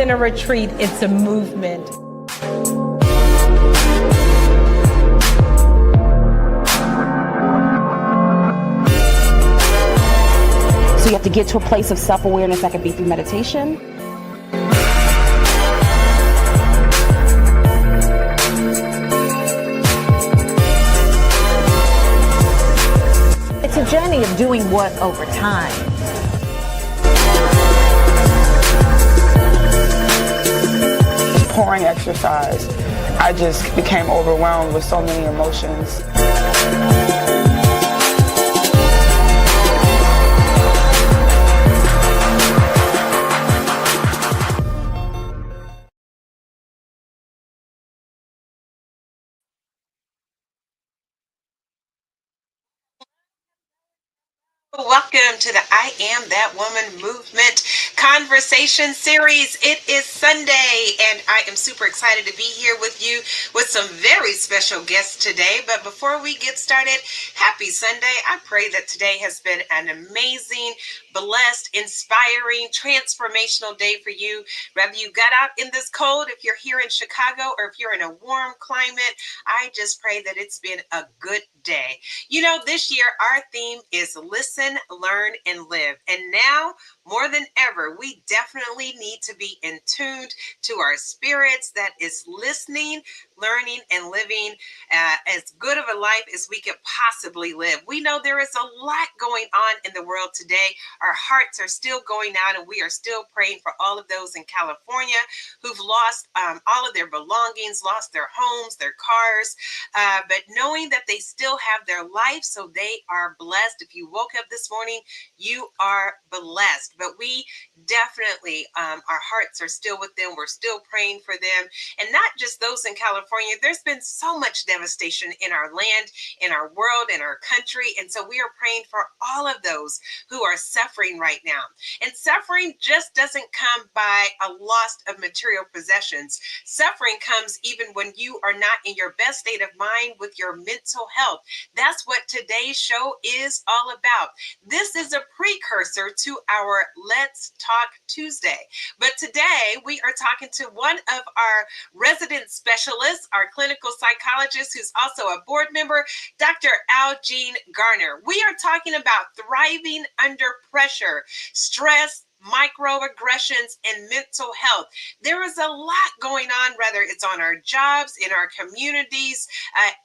isn't a retreat, it's a movement. So you have to get to a place of self-awareness that could be through meditation. It's a journey of doing what over time. Pouring exercise, I just became overwhelmed with so many emotions. Welcome to the I Am That Woman Movement Conversation Series. It is Sunday, and I am super excited to be here with you with some very special guests today. But before we get started, happy Sunday. I pray that today has been an amazing, blessed, inspiring, transformational day for you. Whether you got out in this cold, if you're here in Chicago, or if you're in a warm climate, I just pray that it's been a good day. You know, this year our theme is listen, learn, and live. And now, more than ever, we definitely need to be in tune to our spirits that is listening, learning, and living as good of a life as we could possibly live. We know there is a lot going on in the world today. Our hearts are still going out, and we are still praying for all of those in California who've lost all of their belongings, lost their homes, their cars, but knowing that they still have their life, so they are blessed. If you woke up this morning, you are blessed. But we definitely, our hearts are still with them. We're still praying for them. And not just those in California. There's been so much devastation in our land, in our world, in our country. And so we are praying for all of those who are suffering right now. And suffering just doesn't come by a loss of material possessions. Suffering comes even when you are not in your best state of mind with your mental health. That's what today's show is all about. This is a precursor to our Let's Talk Tuesday. But today we are talking to one of our resident specialists, our clinical psychologist, who's also a board member, Dr. Aljean Garner. We are talking about thriving under pressure, stress, microaggressions, and mental health. There is a lot going on, whether it's on our jobs, in our communities.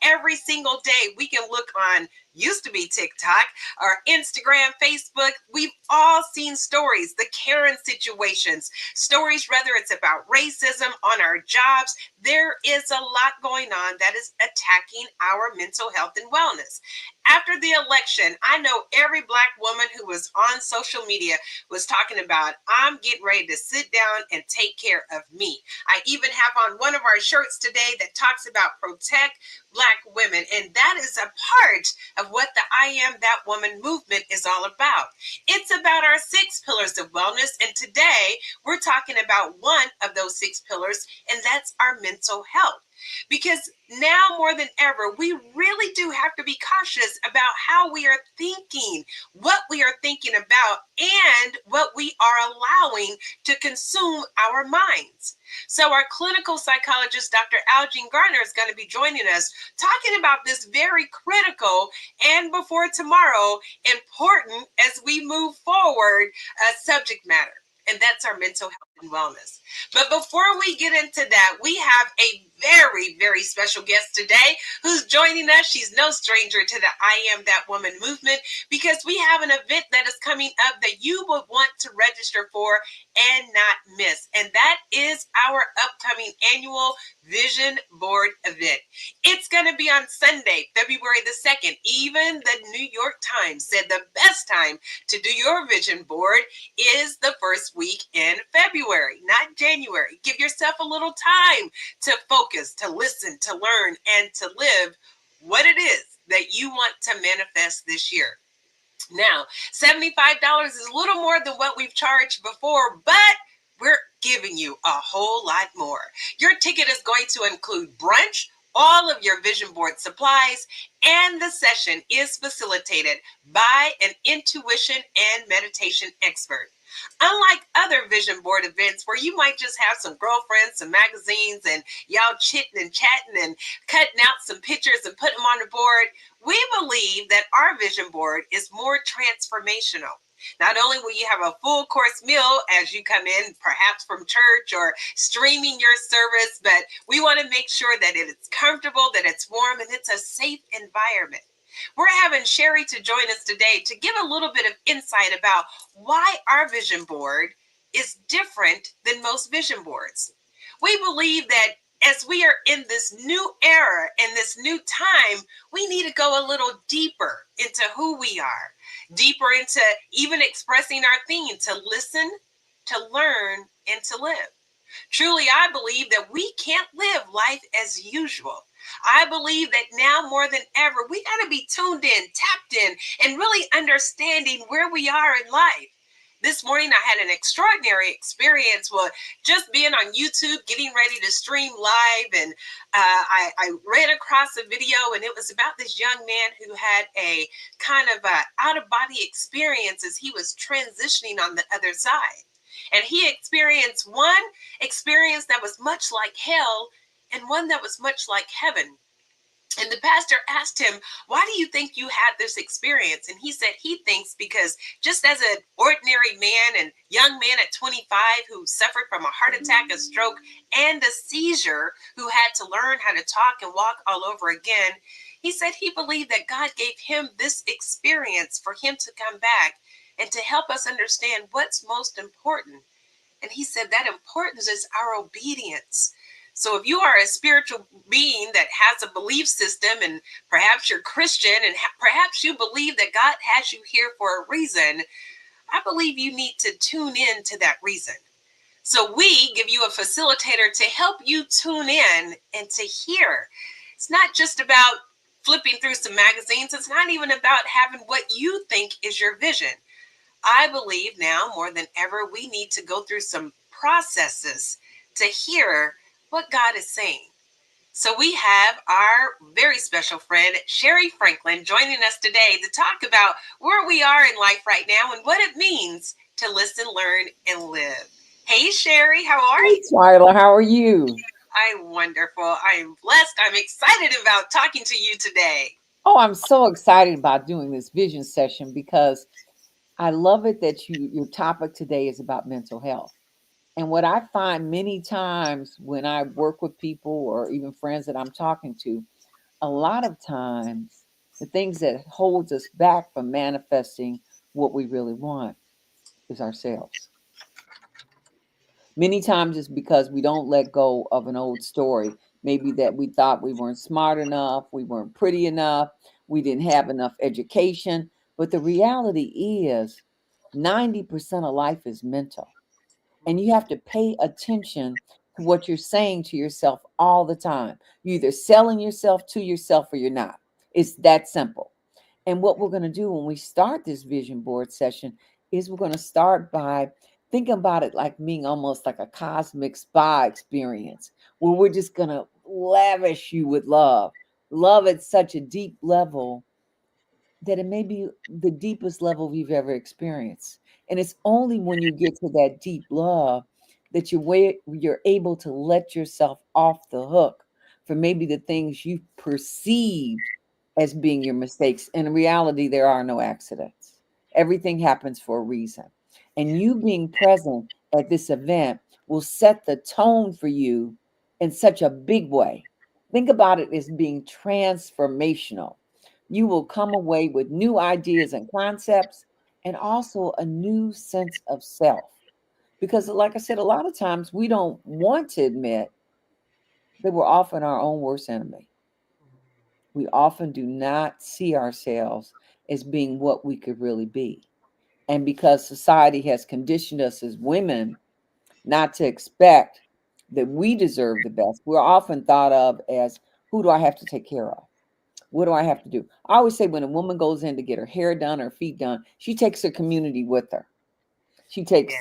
Every single day we can look on, used to be TikTok, or Instagram, Facebook. We've all seen stories, the Karen situations, stories, whether it's about racism on our jobs. There is a lot going on that is attacking our mental health and wellness. After the election, I know every Black woman who was on social media was talking about, I'm getting ready to sit down and take care of me. I even have on one of our shirts today that talks about protect Black women. And that is a part of what the I Am That Woman movement is all about. It's about our 6 pillars of wellness. And today we're talking about one of those 6 pillars, and that's our mental health. Because now more than ever, we really do have to be cautious about how we are thinking, what we are thinking about, and what we are allowing to consume our minds. So our clinical psychologist, Dr. Aljean Garner, is going to be joining us talking about this very critical and before tomorrow important as we move forward subject matter. And that's our mental health and wellness. But before we get into that, we have a very, very special guest today who's joining us. She's no stranger to the I Am That Woman movement, because we have an event that is coming up that you would want to register for and not miss. And that is our upcoming annual Vision Board event. It's going to be on Sunday, February the 2nd. Even the New York Times said the best time to do your vision board is the first week in February, not January. Give yourself a little time to focus, to listen, to learn, and to live what it is that you want to manifest this year. Now, $75 is a little more than what we've charged before, but we're giving you a whole lot more. Your ticket is going to include brunch, all of your vision board supplies, and the session is facilitated by an intuition and meditation expert. Unlike other vision board events where you might just have some girlfriends, some magazines, and y'all chitting and chatting and cutting out some pictures and putting them on the board, we believe that our vision board is more transformational. Not only will you have a full course meal as you come in, perhaps from church or streaming your service, but we want to make sure that it's comfortable, that it's warm, and it's a safe environment. We're having Sherry to join us today to give a little bit of insight about why our vision board is different than most vision boards. We believe that as we are in this new era and this new time, we need to go a little deeper into who we are, deeper into even expressing our theme to listen, to learn, and to live. Truly, I believe that we can't live life as usual. I believe that now more than ever, we got to be tuned in, tapped in, and really understanding where we are in life. This morning, I had an extraordinary experience. Well, just being on YouTube, getting ready to stream live, and I ran across a video, and it was about this young man who had a kind of out of body experience as he was transitioning on the other side. And he experienced one experience that was much like hell and one that was much like heaven. And the pastor asked him, "Why do you think you had this experience?" And he said he thinks because just as an ordinary man and young man at 25 who suffered from a heart attack, a stroke, and a seizure, who had to learn how to talk and walk all over again, he said he believed that God gave him this experience for him to come back and to help us understand what's most important. And he said that importance is our obedience. So if you are a spiritual being that has a belief system, and perhaps you're Christian, and perhaps you believe that God has you here for a reason, I believe you need to tune in to that reason. So we give you a facilitator to help you tune in and to hear. It's not just about flipping through some magazines. It's not even about having what you think is your vision. I believe now more than ever, we need to go through some processes to hear what God is saying. So we have our very special friend, Sherry Franklin, joining us today to talk about where we are in life right now and what it means to listen, learn, and live. Hey, Sherry, how are you? Hey, Twyla, how are you? I'm wonderful. I'm blessed. I'm excited about talking to you today. Oh, I'm so excited about doing this vision session because I love it that your topic today is about mental health. And what I find many times when I work with people or even friends that I'm talking to, a lot of times the things that holds us back from manifesting what we really want is ourselves. Many times it's because we don't let go of an old story. Maybe that we thought we weren't smart enough, we weren't pretty enough, we didn't have enough education. But the reality is 90% of life is mental. And you have to pay attention to what you're saying to yourself all the time. You're either selling yourself to yourself or you're not. It's that simple. And what we're going to do when we start this vision board session is we're going to start by thinking about it like being almost like a cosmic spa experience where we're just going to lavish you with love. Love at such a deep level that it may be the deepest level you've ever experienced. And it's only when you get to that deep love that you're able to let yourself off the hook for maybe the things you perceived as being your mistakes. In reality, there are no accidents. Everything happens for a reason. And you being present at this event will set the tone for you in such a big way. Think about it as being transformational. You will come away with new ideas and concepts and also a new sense of self. Because, like I said, a lot of times we don't want to admit that we're often our own worst enemy. We often do not see ourselves as being what we could really be. And because society has conditioned us as women not to expect that we deserve the best, we're often thought of as who do I have to take care of? What do I have to do? I always say when a woman goes in to get her hair done, her feet done, she takes her community with her. She takes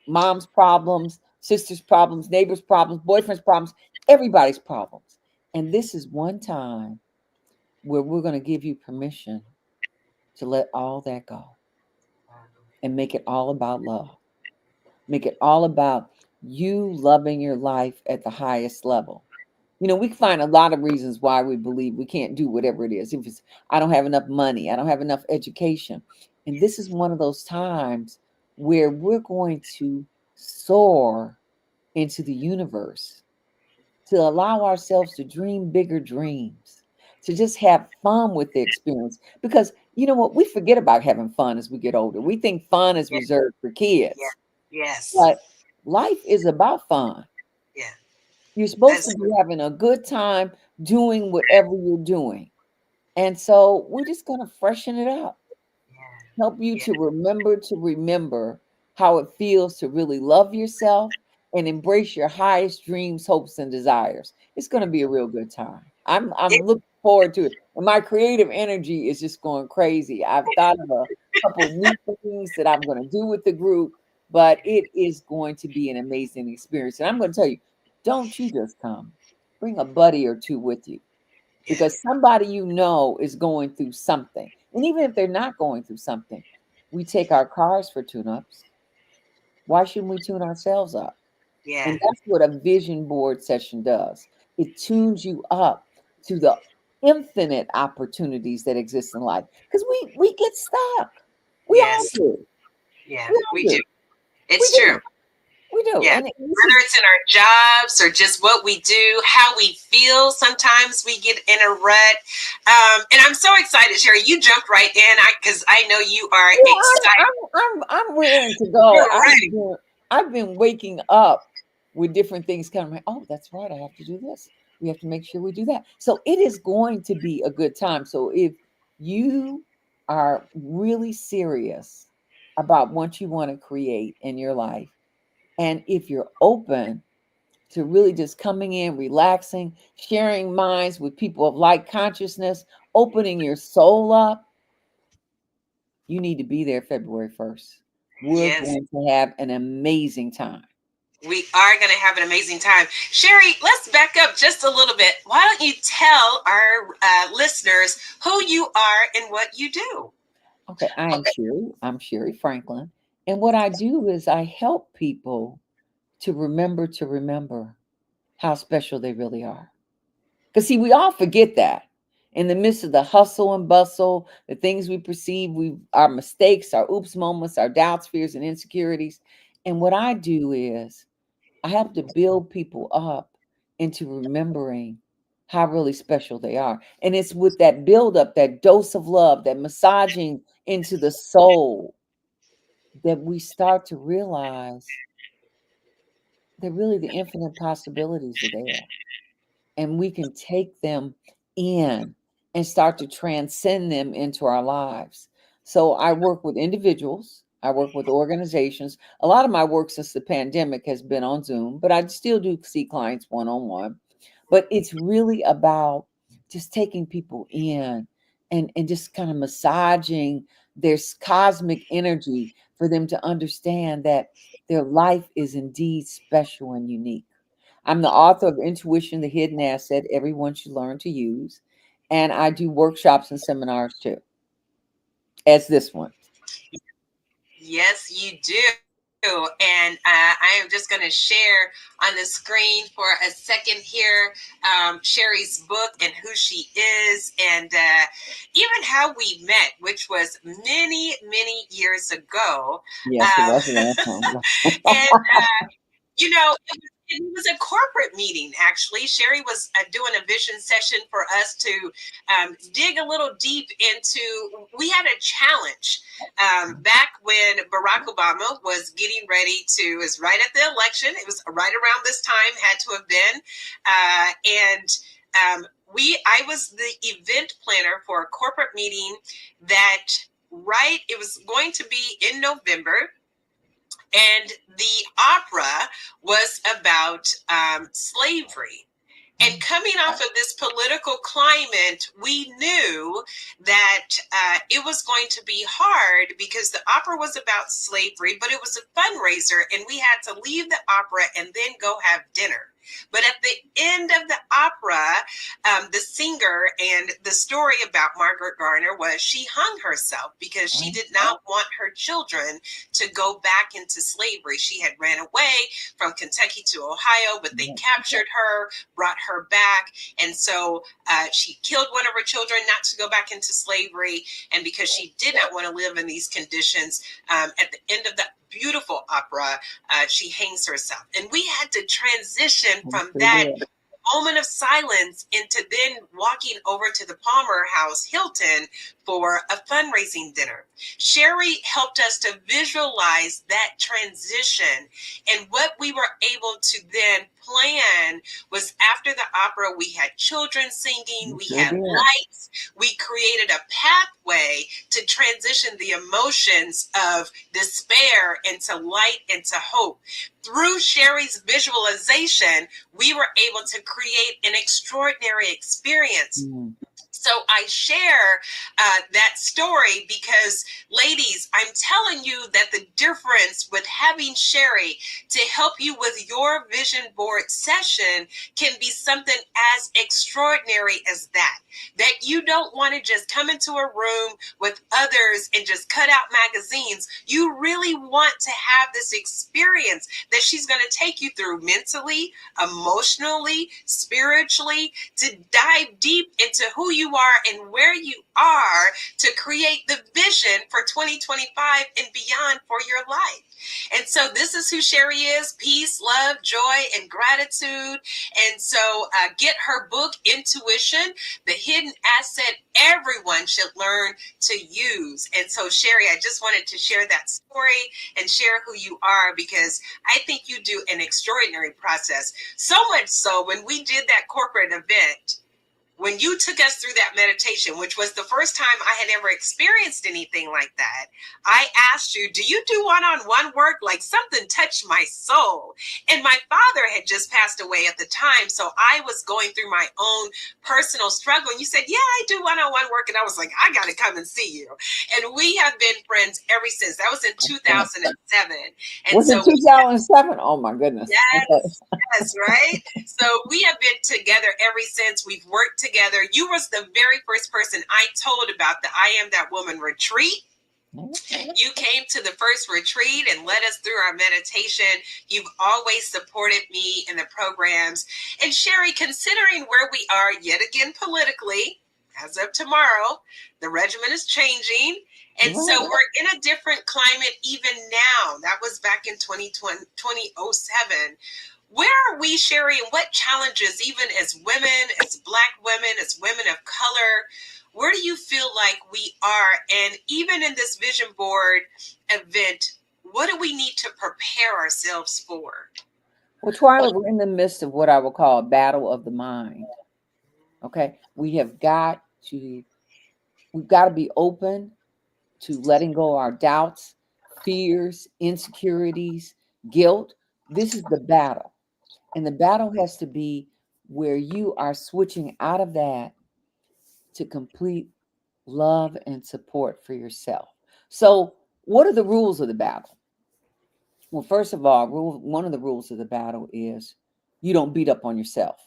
mom's problems, sister's problems, neighbor's problems, boyfriend's problems, everybody's problems. And this is one time where we're going to give you permission to let all that go and make it all about love. Make it all about you loving your life at the highest level. We find a lot of reasons why we believe we can't do whatever it is. If it's, I don't have enough money, I don't have enough education. And this is one of those times where we're going to soar into the universe, to allow ourselves to dream bigger dreams, to just have fun with the experience. Because you know what? We forget about having fun as we get older. We think fun is Yeah. reserved for Yeah. kids, Yes. but life is about fun. Yeah. You're supposed That's to be having a good time doing whatever you're doing. And so we're just going to freshen it up, help you yeah. to remember how it feels to really love yourself and embrace your highest dreams, hopes, and desires. It's going to be a real good time. I'm It, looking forward to it. And my creative energy is just going crazy. I've thought of a couple of new things that I'm going to do with the group, but it is going to be an amazing experience. And I'm going to tell you, don't you just come. Bring a buddy or two with you, yeah. because somebody is going through something. And even if they're not going through something, we take our cars for tune-ups. Why shouldn't we tune ourselves up? Yeah. And that's what a vision board session does. It tunes you up to the infinite opportunities that exist in life. Because we get stuck. We all Yes. do. Yeah. We all We do. do. We It's true. do. We do. Yeah. And this Whether is it's in our jobs or just what we do, how we feel, sometimes we get in a rut. And I'm so excited, Sherry. You jumped right in because I know you are Well, excited. I'm raring to go. You're ready. I've been waking up with different things coming. Like, oh, that's right. I have to do this. We have to make sure we do that. So it is going to be a good time. So if you are really serious about what you want to create in your life, and if you're open to really just coming in, relaxing, sharing minds with people of like consciousness, opening your soul up, you need to be there February 1st. We're Yes. going to have an amazing time. We are going to have an amazing time. Sherry, let's back up just a little bit. Why don't you tell our listeners who you are and what you do? Okay, I'm Sherry Franklin. And what I do is I help people to remember how special they really are. Because, see, we all forget that in the midst of the hustle and bustle, the things we perceive, our mistakes, our oops moments, our doubts, fears, and insecurities. And what I do is I help to build people up into remembering how really special they are. And it's with that build up, that dose of love, that massaging into the soul, that we start to realize that really the infinite possibilities are there. And we can take them in and start to transcend them into our lives. So I work with individuals, I work with organizations. A lot of my work since the pandemic has been on Zoom, but I still do see clients one on one. But it's really about just taking people in and just kind of massaging their cosmic energy for them to understand that their life is indeed special and unique. I'm the author of Intuition, the Hidden Asset Everyone Should Learn to Use. And I do workshops and seminars too, as this one. Yes, you do. And I am just going to share on the screen for a second here Sherry's book and who she is, and even how we met, which was many, many years ago. Yes, it was a long time. And it was a corporate meeting, actually. Sherry was doing a vision session for us to dig a little deep into. We had a challenge back when Barack Obama was getting ready to, it was right at the election. It was right around this time, had to have been. I was the event planner for a corporate meeting it was going to be in November. And the opera was about slavery. And coming off of this political climate, we knew that it was going to be hard because the opera was about slavery, but it was a fundraiser, and we had to leave the opera and then go have dinner. But at the end of the opera, the singer, and the story about Margaret Garner was she hung herself because she did not want her children to go back into slavery. She had ran away from Kentucky to Ohio, but they captured her, brought her back. And so she killed one of her children not to go back into slavery. And because she did not want to live in these conditions, at the end of the beautiful opera, she hangs herself. And we had to transition from that moment of silence into then walking over to the Palmer House Hilton for a fundraising dinner. Sherry helped us to visualize that transition. And what we were able to then plan was, after the opera, we had children singing, we had lights, we created a pathway to transition the emotions of despair into light, into hope. Through Sherry's visualization, we were able to create an extraordinary experience. So I share that story because, ladies, I'm telling you that the difference with having Sherry to help you with your vision board session can be something as extraordinary as that. That you don't want to just come into a room with others and just cut out magazines. You really want to have this experience that she's going to take you through mentally, emotionally, spiritually, to dive deep into who you are and where you are to create the vision for 2025 and beyond for your life. And so this is who Sherry is: peace, love, joy, and gratitude. And so get her book, Intuition, the hidden asset everyone should learn to use. And so, Sherry, I just wanted to share that story and share who you are, because I think you do an extraordinary process. So much so, when we did that corporate event, when you took us through that meditation, which was the first time I had ever experienced anything like that, I asked you, do you do one-on-one work? Like, something touched my soul. And my father had just passed away at the time, so I was going through my own personal struggle. And you said, yeah, I do one-on-one work. And I was like, I got to come and see you. And we have been friends ever since. That was in 2007. And was it 2007? Oh, my goodness. Yes, yes, right? So we have been together ever since. We've worked together. You was the very first person I told about the I Am That Woman retreat. You came to the first retreat and led us through our meditation. You've always supported me in the programs. And Sherry, considering where we are yet again politically, as of tomorrow, the regimen is changing. And so we're in a different climate even now. That was back in 2007. Where are we, Sherry, and what challenges, even as women, as Black women, as women of color, where do you feel like we are? And even in this vision board event, what do we need to prepare ourselves for? Well, Twyla, we're in the midst of what I would call a battle of the mind. Okay, we've got to be open to letting go of our doubts, fears, insecurities, guilt. This is the battle. And the battle has to be where you are switching out of that to complete love and support for yourself. So what are the rules of the battle? Well, first of all, one of the rules of the battle is you don't beat up on yourself.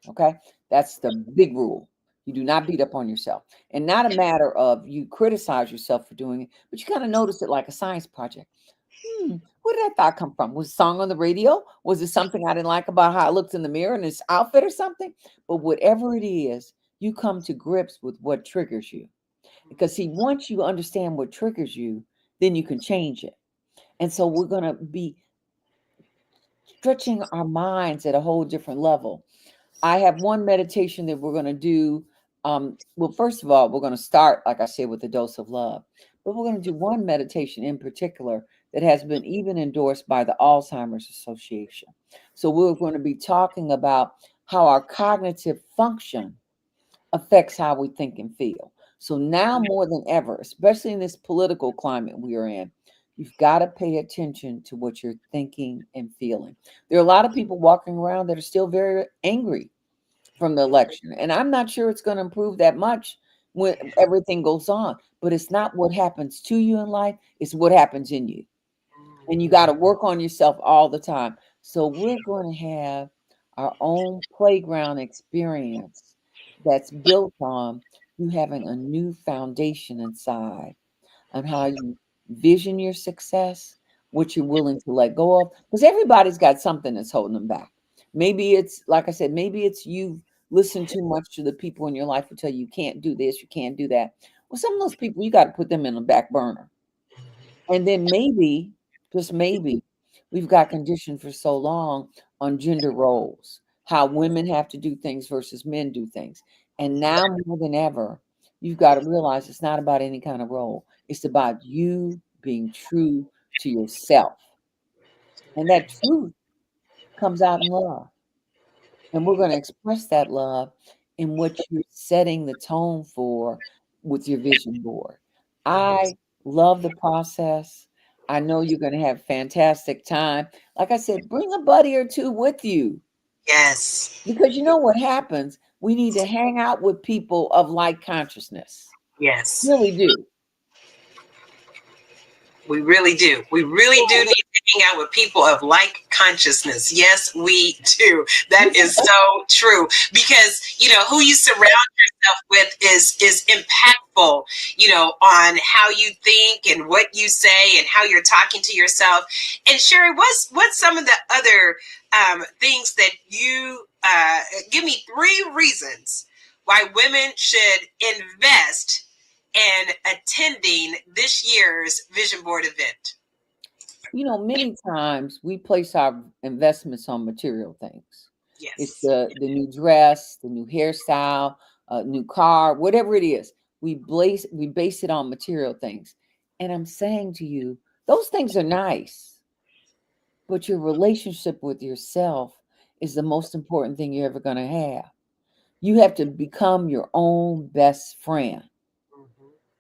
Okay? That's the big rule. You do not beat up on yourself. And not a matter of you criticize yourself for doing it, but you kind of notice it like a science project. Where did that thought come from? Was it a song on the radio? Was it something I didn't like about how I looked in the mirror in this outfit or something? But whatever it is, you come to grips with what triggers you. Because see, once you understand what triggers you, then you can change it. And so we're going to be stretching our minds at a whole different level. I have one meditation that we're going to do. Well, first of all, we're going to start, like I said, with a dose of love. But we're going to do one meditation in particular that has been even endorsed by the Alzheimer's Association. So we're going to be talking about how our cognitive function affects how we think and feel. So now more than ever, especially in this political climate we are in, you've got to pay attention to what you're thinking and feeling. There are a lot of people walking around that are still very angry from the election. And I'm not sure it's going to improve that much when everything goes on. But it's not what happens to you in life, it's what happens in you. And you got to work on yourself all the time. So we're going to have our own playground experience that's built on you having a new foundation inside on how you vision your success, what you're willing to let go of, because everybody's got something that's holding them back. Maybe it's, like I said, maybe it's you've listened too much to the people in your life who tell you can't do this, you can't do that. Well, some of those people, you got to put them in the back burner. And then maybe, just maybe, we've got conditioned for so long on gender roles, how women have to do things versus men do things. And now more than ever, you've got to realize it's not about any kind of role. It's about you being true to yourself. And that truth comes out in love. And we're going to express that love in what you're setting the tone for with your vision board. I love the process. I know you're going to have fantastic time. Like I said, bring a buddy or two with you, Yes. because you know what happens? We need to hang out with people of like consciousness. Yes. Really do. We really do. We really do need to hang out with people of like consciousness. Yes, we do. That is so true. Because, who you surround yourself with is impactful, on how you think and what you say and how you're talking to yourself. And Sherry, what's some of the other things that you give me 3 reasons why women should invest and attending this year's vision board event? Many times we place our investments on material things. It's Yes. the new dress, the new hairstyle, new car, whatever it is. We base it on material things. And I'm saying to you, those things are nice, but your relationship with yourself is the most important thing you're ever going to have. You have to become your own best friend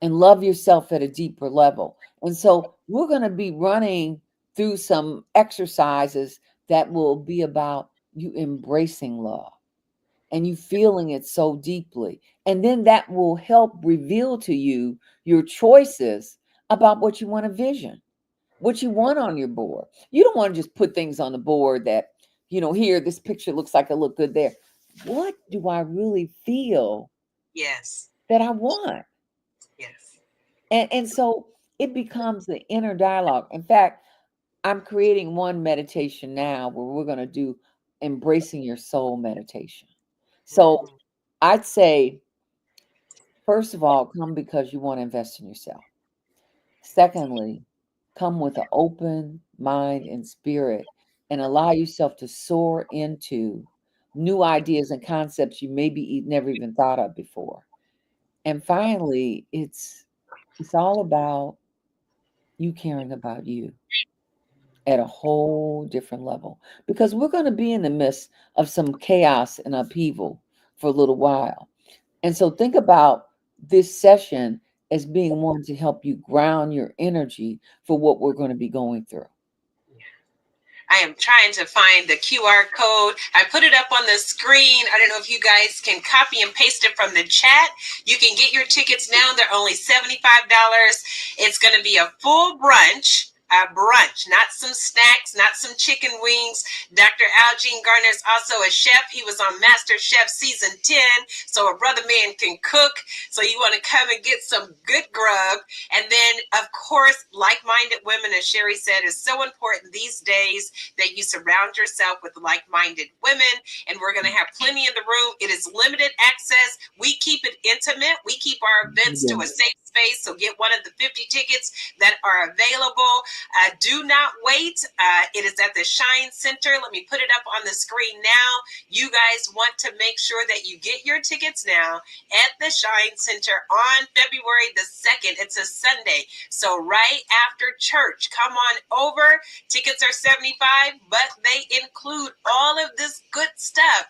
and love yourself at a deeper level. And so we're going to be running through some exercises that will be about you embracing love and you feeling it so deeply. And then that will help reveal to you your choices about what you want to vision, what you want on your board. You don't want to just put things on the board that, here, this picture looks like it look good there. What do I really feel Yes. that I want? Yes. And so it becomes the inner dialogue. In fact, I'm creating one meditation now where we're going to do embracing your soul meditation. So I'd say, first of all, come because you want to invest in yourself. Secondly, come with an open mind and spirit and allow yourself to soar into new ideas and concepts you maybe never even thought of before. And finally, it's all about you caring about you at a whole different level, because we're going to be in the midst of some chaos and upheaval for a little while. And so think about this session as being one to help you ground your energy for what we're going to be going through. I am trying to find the QR code. I put it up on the screen. I don't know if you guys can copy and paste it from the chat. You can get your tickets now. They're only $75. It's going to be a full brunch. A brunch, not some snacks, not some chicken wings. Dr. Algene Garner is also a chef. He was on Master Chef season 10, so a brother man can cook. So you want to come and get some good grub. And then, of course, like-minded women, as Sherry said, is so important these days that you surround yourself with like-minded women. And we're going to have plenty in the room. It is limited access. We keep it intimate. We keep our events to a safe space. So get one of the 50 tickets that are available. Do not wait. It is at the Shine Center. Let me put it up on the screen now. You guys want to make sure that you get your tickets now at the Shine Center on February the 2nd. It's a Sunday. So right after church, come on over. Tickets are $75, but they include all of this good stuff.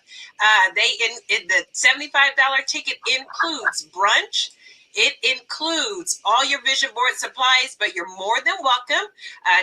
The $75 ticket includes brunch. It includes all your vision board supplies, but you're more than welcome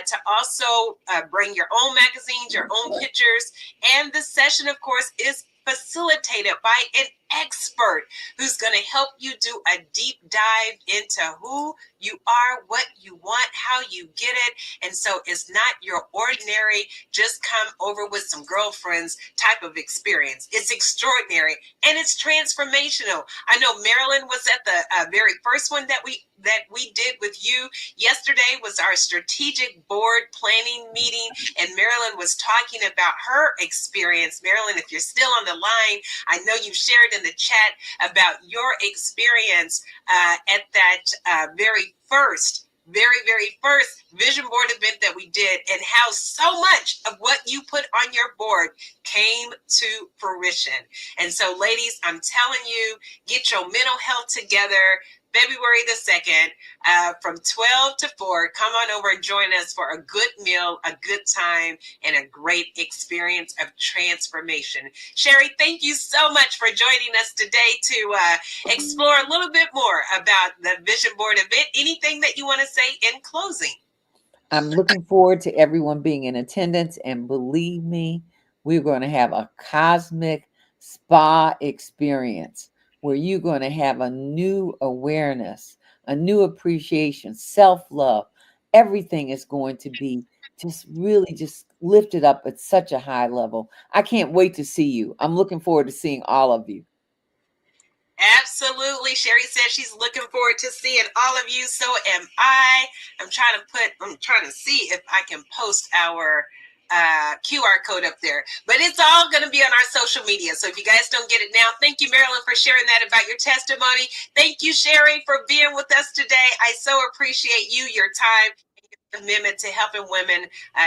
to also bring your own magazines, your own pictures. And the session, of course, is facilitated by an expert who's going to help you do a deep dive into who you are, what you want, how you get it. And so it's not your ordinary, just come over with some girlfriends type of experience. It's extraordinary and it's transformational. I know Marilyn was at the very first one that we did with you. Yesterday was our strategic board planning meeting, and Marilyn was talking about her experience. Marilyn, if you're still on the line, I know you've shared in the chat about your experience at that very first vision board event that we did, and how so much of what you put on your board came to fruition. And so, ladies, I'm telling you, get your mental health together. February the 2nd, from 12 to 4, come on over and join us for a good meal, a good time, and a great experience of transformation. Sherry, thank you so much for joining us today to explore a little bit more about the Vision Board event. Anything that you want to say in closing? I'm looking forward to everyone being in attendance, and believe me, we're going to have a cosmic spa experience where you're going to have a new awareness, a new appreciation, self-love. Everything is going to be just really just lifted up at such a high level. I can't wait to see you. I'm looking forward to seeing all of you. Absolutely. Sherry says she's looking forward to seeing all of you. So am I. I'm trying to see if I can post our QR code up there, but it's all going to be on our social media. So if you guys don't get it now, thank you, Marilyn, for sharing that about your testimony. Thank you, Sherry, for being with us today. I so appreciate you, your time, and your commitment to helping women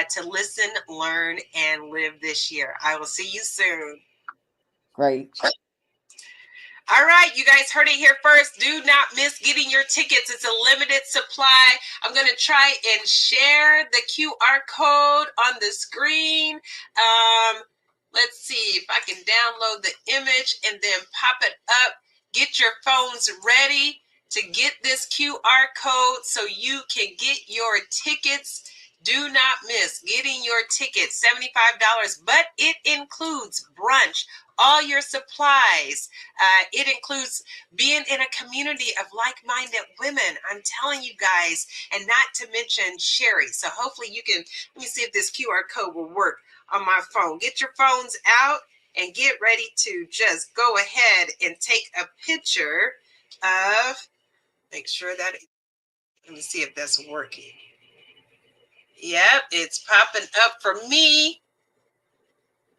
to listen, learn, and live this year. I will see you soon. Great. All right, you guys heard it here first. Do not miss getting your tickets. It's a limited supply. I'm going to try and share the QR code on the screen. Let's see if I can download the image and then pop it up. Get your phones ready to get this QR code so you can get your tickets. Do not miss getting your tickets, $75, but it includes brunch, all your supplies. It includes being in a community of like-minded women. I'm telling you guys, and not to mention Sherry. So hopefully you can, let me see if this QR code will work on my phone. Get your phones out and get ready to just go ahead and take a picture of, make sure that, let me see if that's working. Yep, it's popping up for me.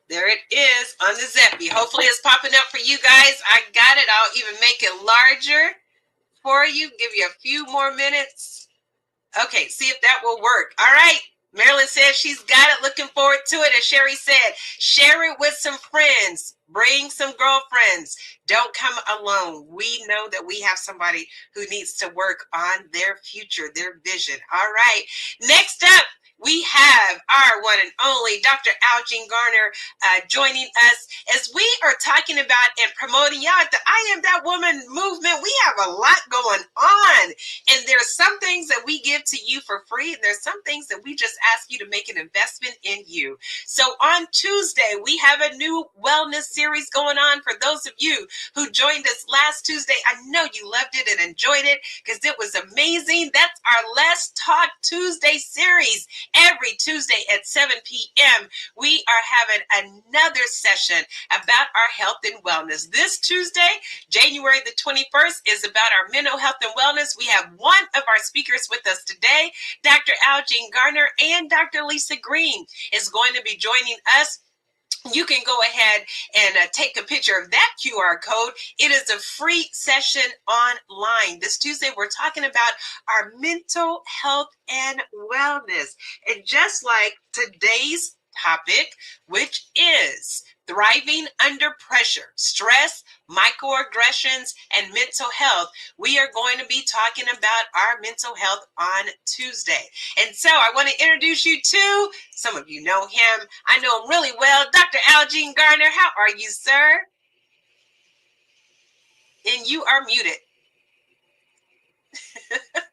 There it is on the Zeppy. Hopefully it's popping up for you guys. I got it. I'll even make it larger for you. Give you a few more minutes. Okay, see if that will work. All right. Marilyn says she's got it. Looking forward to it. As Sherry said, share it with some friends. Bring some girlfriends. Don't come alone. We know that we have somebody who needs to work on their future, their vision. All right. Next up, we have our one and only Dr. Algene Garner joining us as we are talking about and promoting y'all the I Am That Woman movement. We have a lot going on, and there's some things that we give to you for free, and there's some things that we just ask you to make an investment in you. So on Tuesday, we have a new wellness series going on for those of you who joined us last Tuesday. I know you loved it and enjoyed it because it was amazing. That's our Let's Talk Tuesday series. Every Tuesday at 7 p.m., we are having another session about our health and wellness. This Tuesday, January the 21st, is about our mental health and wellness. We have one of our speakers with us today, Dr. Algene Garner, and Dr. Lisa Green is going to be joining us. You can go ahead and take a picture of that QR code. It is a free session online. This Tuesday, we're talking about our mental health and wellness. And just like today's topic, which is thriving under pressure, stress, microaggressions, and mental health, we are going to be talking about our mental health on Tuesday. And so I want to introduce you to, some of you know him, I know him really well, Dr. Algene Garner. How are you, sir? And you are muted.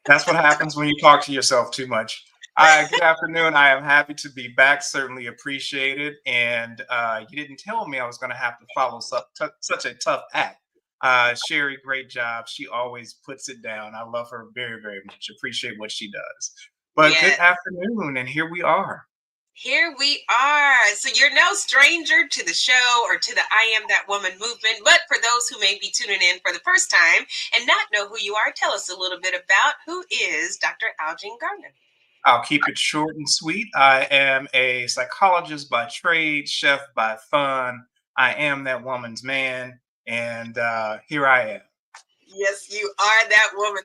That's what happens when you talk to yourself too much. Good afternoon. I am happy to be back. Certainly appreciated. And you didn't tell me I was going to have to follow such a tough act. Sherry, great job. She always puts it down. I love her very, very much. Appreciate what she does. But good Yeah, afternoon, and here we are. here we are. So you're no stranger to the show or to the I Am That Woman movement. But for those who may be tuning in for the first time and not know who you are, tell us a little bit about who is Dr. Algene Gardner. I'll keep it short and sweet. I am a psychologist by trade, chef by fun. I am that woman's man, and here I am. Yes, you are that woman.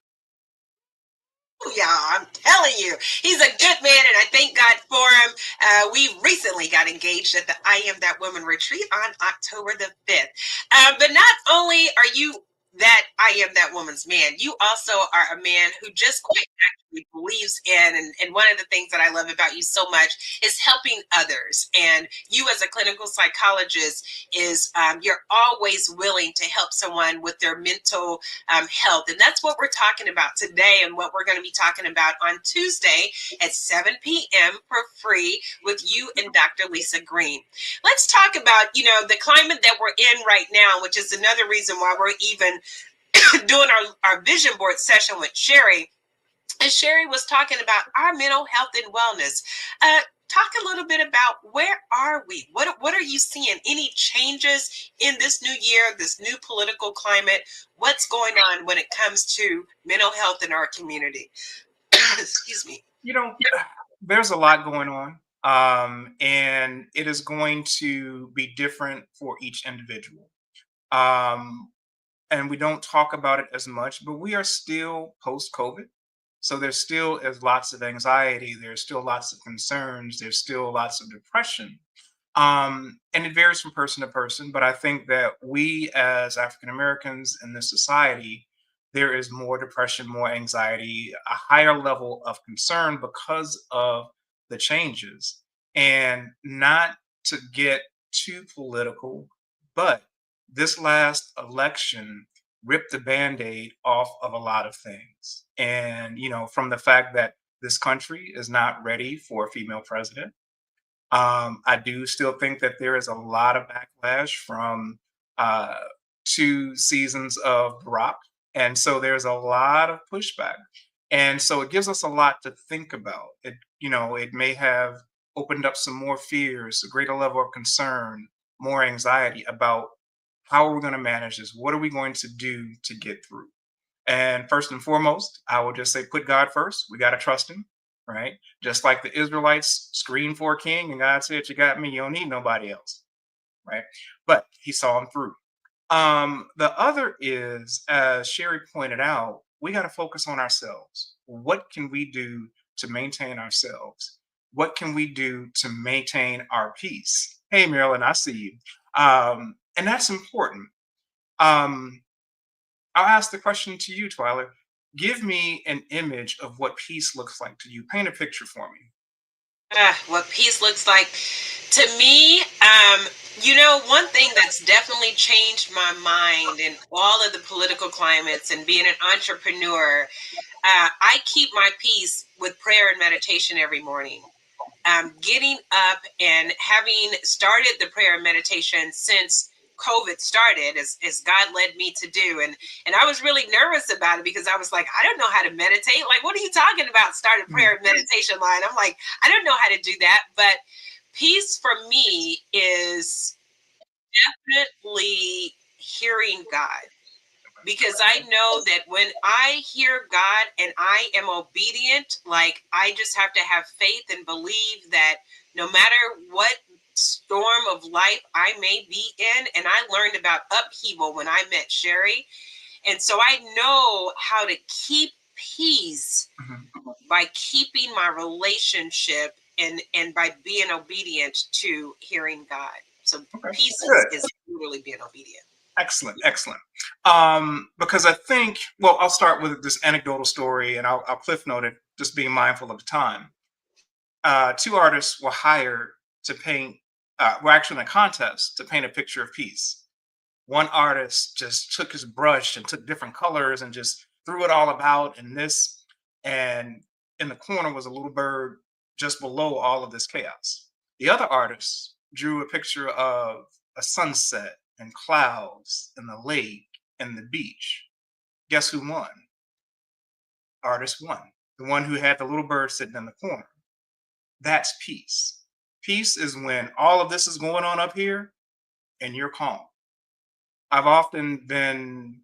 Y'all, I'm telling you, he's a good man, and I thank God for him. We recently got engaged at the I Am That Woman retreat on October the 5th. But not only are you that I am that woman's man, you also are a man who just quite actually believes in, and one of the things that I love about you so much is helping others. And you, as a clinical psychologist, is you're always willing to help someone with their mental health. And that's what we're talking about today, and what we're going to be talking about on Tuesday at 7 p.m. for free with you and Dr. Lisa Green. Let's talk about, the climate that we're in right now, which is another reason why we're even doing our vision board session with Sherry. And Sherry was talking about our mental health and wellness. Talk a little bit about, where are we? What are you seeing? Any changes in this new year, this new political climate? What's going on when it comes to mental health in our community? Excuse me. You know, there's a lot going on, and it is going to be different for each individual. Um, and we don't talk about it as much, but we are still post COVID. So there still is lots of anxiety. There's still lots of concerns. There's still lots of depression. And it varies from person to person. But I think that we, as African Americans in this society, there is more depression, more anxiety, a higher level of concern because of the changes. And not to get too political, but this last election ripped the band-aid off of a lot of things. And, from the fact that this country is not ready for a female president. I do still think that there is a lot of backlash from uh, 2 seasons of Barack. And so there's a lot of pushback. And so it gives us a lot to think about. It may have opened up some more fears, a greater level of concern, more anxiety about how are we going to manage this? What are we going to do to get through? And first and foremost, I would just say put God first. We got to trust him, right? Just like the Israelites screamed for a king and God said, you got me, you don't need nobody else, right? But he saw him through. The other is, as Sherry pointed out, we got to focus on ourselves. What can we do to maintain ourselves? What can we do to maintain our peace? Hey, Marilyn, I see you. And that's important. Um, I'll ask the question to you, Twyla. Give me an image of what peace looks like to you. Paint a picture for me. What peace looks like to me. One thing that's definitely changed my mind in all of the political climates and being an entrepreneur, I keep my peace with prayer and meditation every morning. Getting up and having started the prayer and meditation since COVID started, as God led me to do. And I was really nervous about it because I was like, I don't know how to meditate. Like, what are you talking about? Started prayer and meditation line. I'm like, I don't know how to do that. But peace for me is definitely hearing God, because I know that when I hear God and I am obedient, like, I just have to have faith and believe that no matter what storm of life I may be in, and I learned about upheaval when I met Sherry. And so I know how to keep peace by keeping my relationship and by being obedient to hearing God. So Okay, peace good. is literally being obedient. Excellent, excellent. Because I think, well, I'll start with this anecdotal story and I'll cliff note it, just being mindful of the time. 2 artists were hired to paint, were actually in a contest to paint a picture of peace. One artist just took his brush and took different colors and just threw it all about and in the corner was a little bird just below all of this chaos. The other artist drew a picture of a sunset and clouds and the lake and the beach. Guess who won? Artist won. The one who had the little bird sitting in the corner. That's peace. Peace is when all of this is going on up here and you're calm. I've often been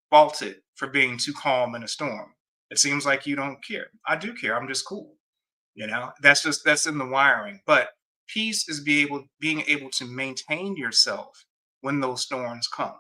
faulted for being too calm in a storm. It seems like you don't care. I do care. I'm just cool. That's in the wiring. But peace is being able to maintain yourself when those storms come.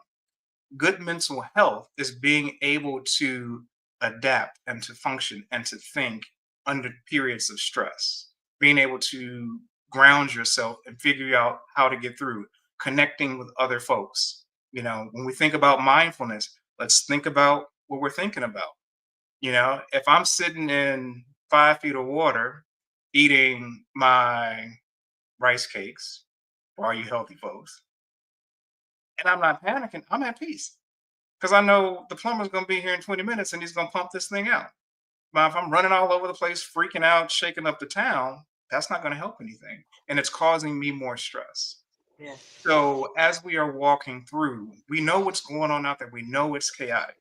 Good mental health is being able to adapt and to function and to think under periods of stress, being able to ground yourself and figure out how to get through, connecting with other folks. When we think about mindfulness, let's think about what we're thinking about. If I'm sitting in 5 feet of water eating my rice cakes for all you healthy folks, and I'm not panicking, I'm at peace because I know the plumber's going to be here in 20 minutes and he's going to pump this thing out. But if I'm running all over the place, freaking out, shaking up the town, that's not going to help anything. And it's causing me more stress. Yeah. So as we are walking through, we know what's going on out there. We know it's chaotic,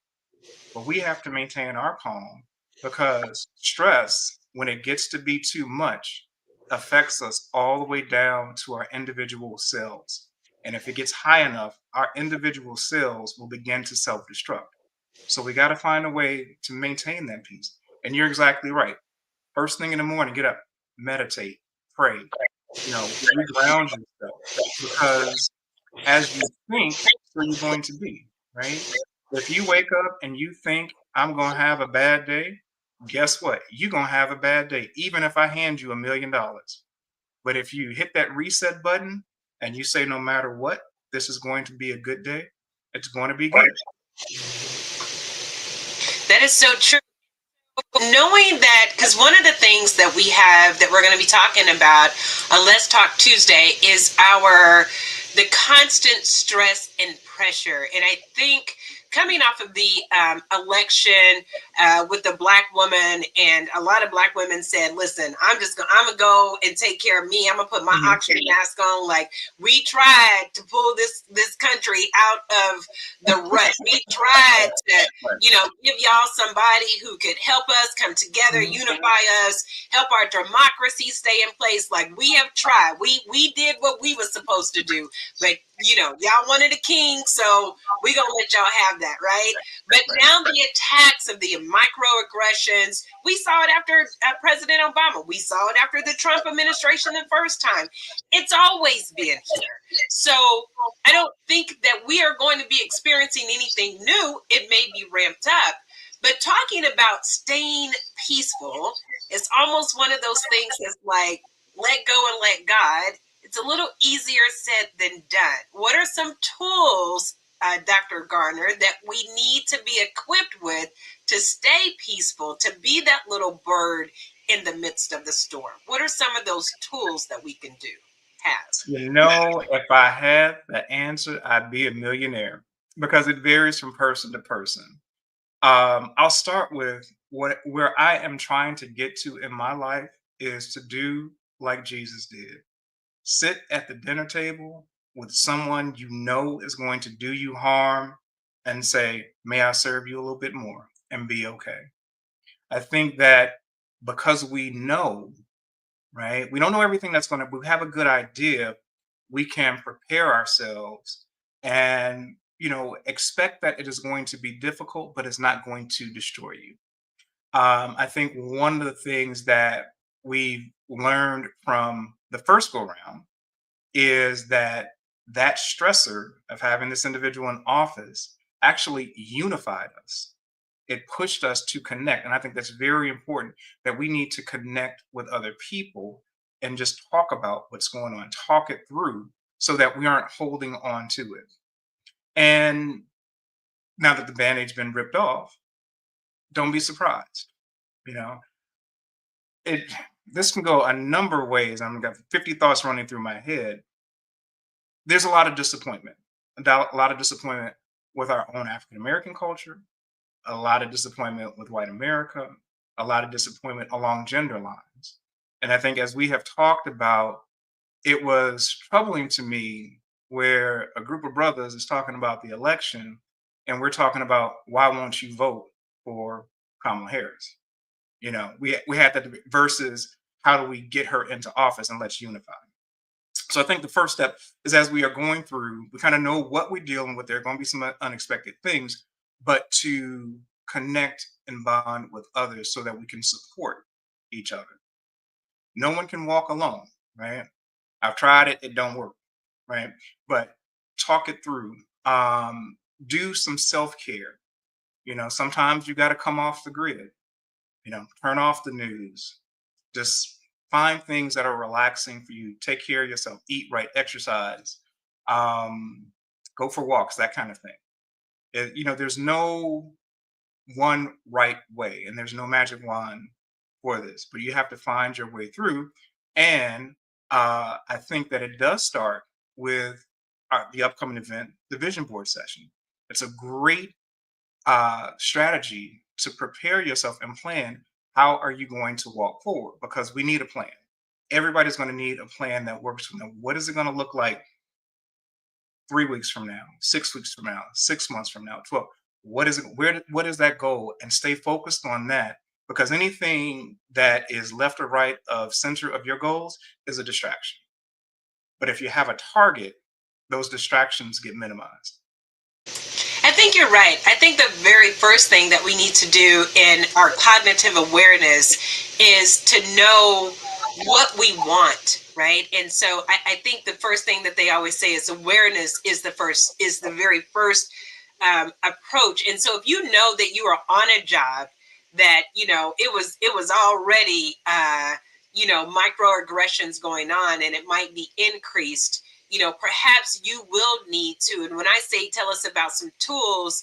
but we have to maintain our calm because stress, when it gets to be too much, affects us all the way down to our individual cells. And if it gets high enough, our individual cells will begin to self-destruct. So we got to find a way to maintain that peace. And you're exactly right. First thing in the morning, get up, meditate, pray, reground yourself. Because as you think, so you're going to be, right? If you wake up and you think I'm going to have a bad day, guess what? You're going to have a bad day, even if I hand you $1,000,000. But if you hit that reset button and you say, no matter what, this is going to be a good day, it's going to be good. That is so true. Knowing that, because one of the things that we have that we're going to be talking about on Let's Talk Tuesday is the constant stress and pressure. And I think coming off of the election with the Black woman, and a lot of Black women said, listen, I'm gonna go and take care of me. I'm gonna put my oxygen mask on. Like, we tried to pull this country out of the rut. We tried to, give y'all somebody who could help us come together, unify us, help our democracy stay in place. Like, we have tried. We did what we were supposed to do, but y'all wanted a king, so we're gonna let y'all have that, right? But now the attacks of the microaggressions, we saw it after President Obama. We saw it after the Trump administration the first time. It's always been here. So I don't think that we are going to be experiencing anything new. It may be ramped up. But talking about staying peaceful is almost one of those things that's like, let go and let God. It's a little easier said than done. What are some tools, Dr. Garner, that we need to be equipped with to stay peaceful, to be that little bird in the midst of the storm? What are some of those tools that we can have? If I had the answer, I'd be a millionaire because it varies from person to person. I'll start with where I am trying to get to in my life is to do like Jesus did. Sit at the dinner table with someone you know is going to do you harm and say, may I serve you a little bit more, and be okay. I think that because we know, right? We don't know everything we have a good idea. We can prepare ourselves and, expect that it is going to be difficult, but it's not going to destroy you. I think one of the things that we've learned from the first go round is that stressor of having this individual in office actually unified us. It pushed us to connect. And I think that's very important, that we need to connect with other people and just talk about what's going on, talk it through so that we aren't holding on to it. And now that the Band-Aid's been ripped off, don't be surprised. This can go a number of ways. I've got 50 thoughts running through my head. There's a lot of disappointment, a lot of disappointment with our own African American culture, a lot of disappointment with white America, a lot of disappointment along gender lines. And I think as we have talked about, it was troubling to me where a group of brothers is talking about the election and we're talking about why won't you vote for Kamala Harris? We had that debate versus how do we get her into office and let's unify. So I think the first step is as we are going through, we kind of know what we're dealing with. There are going to be some unexpected things, but to connect and bond with others so that we can support each other. No one can walk alone, right? I've tried it, it don't work, right? But talk it through. Do some self-care. Sometimes you got to come off the grid, turn off the news. Just find things that are relaxing for you. Take care of yourself, eat right, exercise, go for walks, that kind of thing. There's no one right way and there's no magic wand for this, but you have to find your way through. And I think that it does start with the upcoming event, the vision board session. It's a great strategy to prepare yourself and plan how are you going to walk forward, because we need a plan. Everybody's going to need a plan that works for them. What is it going to look like 3 weeks from now, 6 weeks from now, 6 months from now, 12? What is it? What is that goal? And stay focused on that, because anything that is left or right of center of your goals is a distraction. But if you have a target, those distractions get minimized. I think you're right. I think the very first thing that we need to do in our cognitive awareness is to know what we want, right? And so I think the first thing that they always say is awareness is the very first approach. And so if you know that you are on a job that, it was already, microaggressions going on and it might be increased, perhaps you will need to. And when I say tell us about some tools,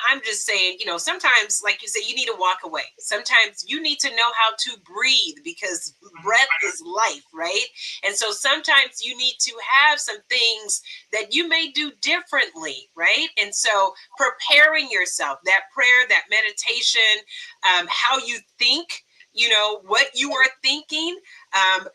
I'm just saying, sometimes, like you say, you need to walk away. Sometimes you need to know how to breathe, because breath is life, right? And so sometimes you need to have some things that you may do differently, right? And so preparing yourself, that prayer, that meditation, how you think, what you are thinking.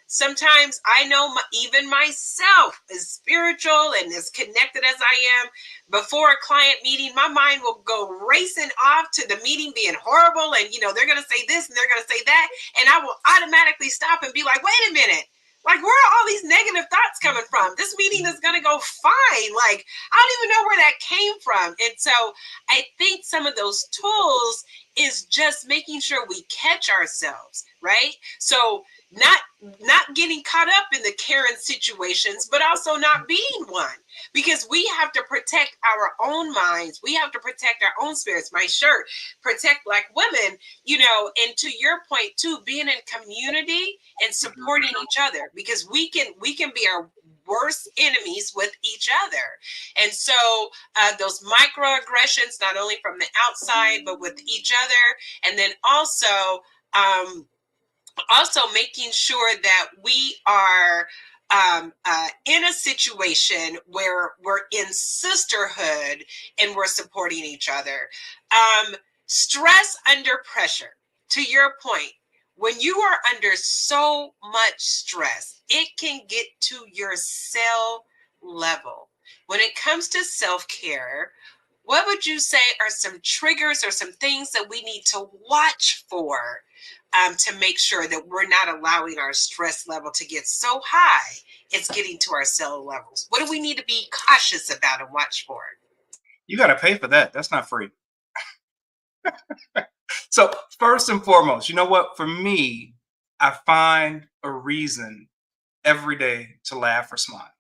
Sometimes I know even myself, as spiritual and as connected as I am, before a client meeting, my mind will go racing off to the meeting being horrible. And, they're going to say this and they're going to say that. And I will automatically stop and be like, wait a minute. Like, where are all these negative thoughts coming from? This meeting is going to go fine. Like, I don't even know where that came from. And so I think some of those tools is just making sure we catch ourselves, right? So not getting caught up in the Karen situations, but also not being one, because we have to protect our own minds. We have to protect our own spirits. My shirt, protect Black women, and to your point too, being in community and supporting each other, because we can be our worst enemies with each other. And so those microaggressions, not only from the outside, but with each other. And then also making sure that we are in a situation where we're in sisterhood and we're supporting each other. Stress under pressure, to your point, when you are under so much stress, it can get to your cell level. When it comes to self-care, what would you say are some triggers or some things that we need to watch for to make sure that we're not allowing our stress level to get so high it's getting to our cell levels? What do we need to be cautious about and watch for? You got to pay for that. That's not free. So first and foremost, you know what? For me, I find a reason every day to laugh or smile,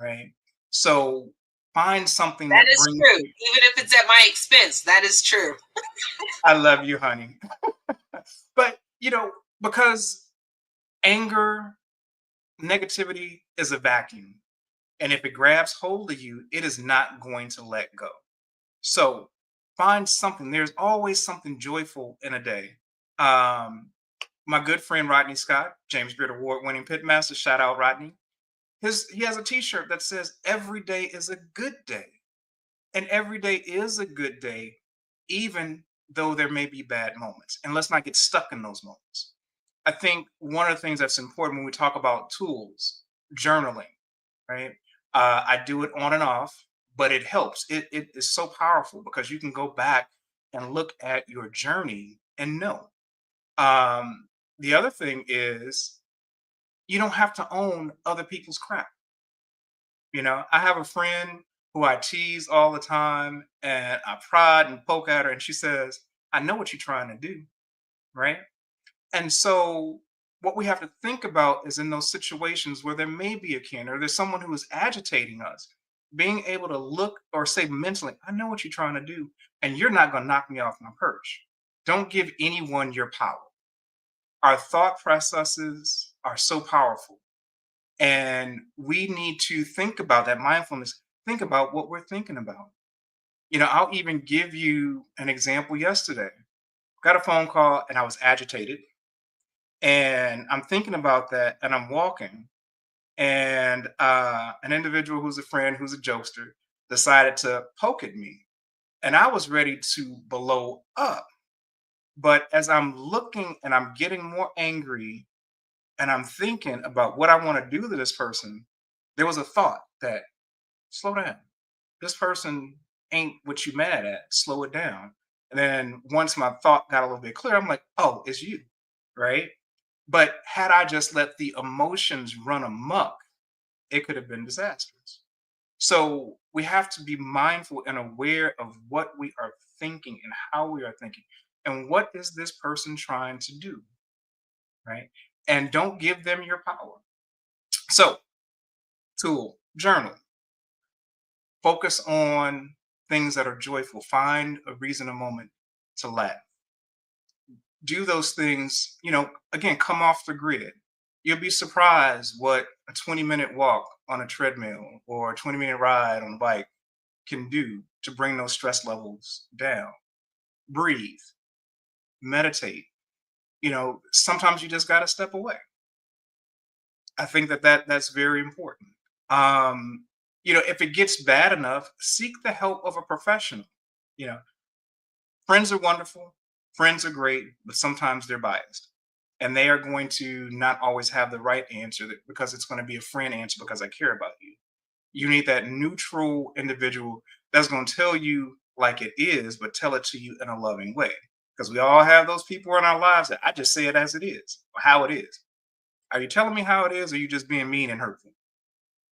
right? So find something That that is brings true. you. Even if it's at my expense, that is true. I love you, honey. But, because anger, negativity is a vacuum. And if it grabs hold of you, it is not going to let go. So find something. There's always something joyful in a day. My good friend Rodney Scott, James Beard Award-winning pitmaster, shout out Rodney. He has a T-shirt that says "Every day is a good day," and every day is a good day, even though there may be bad moments. And let's not get stuck in those moments. I think one of the things that's important when we talk about tools, journaling, right? I do it on and off, but it helps. It is so powerful because you can go back and look at your journey and know. Um, the other thing is you don't have to own other people's crap. I have a friend who I tease all the time and I prod and poke at her, and she says, I know what you're trying to do, right? And so, what we have to think about is in those situations where there may be a kin or there's someone who is agitating us, being able to look or say mentally, I know what you're trying to do, and you're not going to knock me off my perch. Don't give anyone your power. Our thought processes are so powerful. And we need to think about that mindfulness, think about what we're thinking about. I'll even give you an example yesterday. Got a phone call and I was agitated. And I'm thinking about that and I'm walking. And an individual who's a friend, who's a jokester, decided to poke at me. And I was ready to blow up. But as I'm looking and I'm getting more angry and I'm thinking about what I want to do to this person, there was a thought that slow down. This person ain't what you mad at. Slow it down. And then once my thought got a little bit clear, I'm like, oh, it's you. Right. But had I just let the emotions run amok, it could have been disastrous. So we have to be mindful and aware of what we are thinking and how we are thinking. And what is this person trying to do? Right. And don't give them your power. So, tool, journal. Focus on things that are joyful. Find a reason, a moment to laugh. Do those things, again, come off the grid. You'll be surprised what a 20-minute walk on a treadmill or a 20-minute ride on a bike can do to bring those stress levels down. Breathe, meditate. Sometimes you just got to step away. I think that's very important. If it gets bad enough, seek the help of a professional. You know, Friends are wonderful, friends are great, but sometimes they're biased. And they are going to not always have the right answer because it's going to be a friend answer because I care about you. You need that neutral individual that's going to tell you like it is, but tell it to you in a loving way. Because we all have those people in our lives that I just say it as it is, or how it is. Are you telling me how it is, or are you just being mean and hurtful?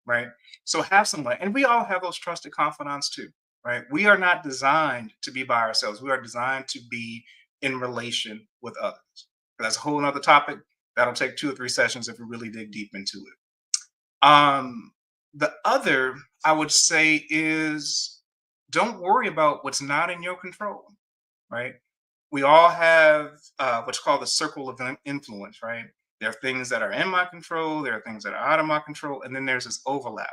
Right? So have someone, and we all have those trusted confidants too, right? We are not designed to be by ourselves. We are designed to be in relation with others. But that's a whole nother topic. That'll take 2 or 3 sessions if we really dig deep into it. The other I would say is don't worry about what's not in your control, right? We all have what's called the circle of influence, right? There are things that are in my control, there are things that are out of my control, and then there's this overlap.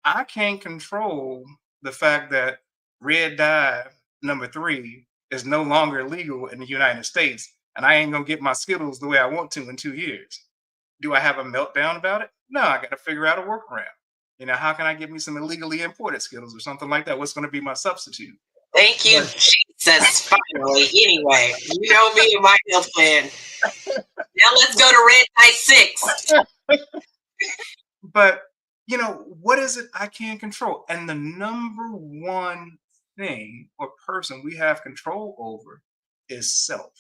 I can't control the fact that red dye number 3 is no longer legal in the United States, and I ain't gonna get my Skittles the way I want to in 2 years. Do I have a meltdown about it? No, I got to figure out a workaround. How can I get me some illegally imported Skittles or something like that? What's going to be my substitute? Thank you, But Jesus. Finally, anyway, you know me and my health plan. Now let's go to red light 6. but what is it I can't control? And the number one thing or person we have control over is self,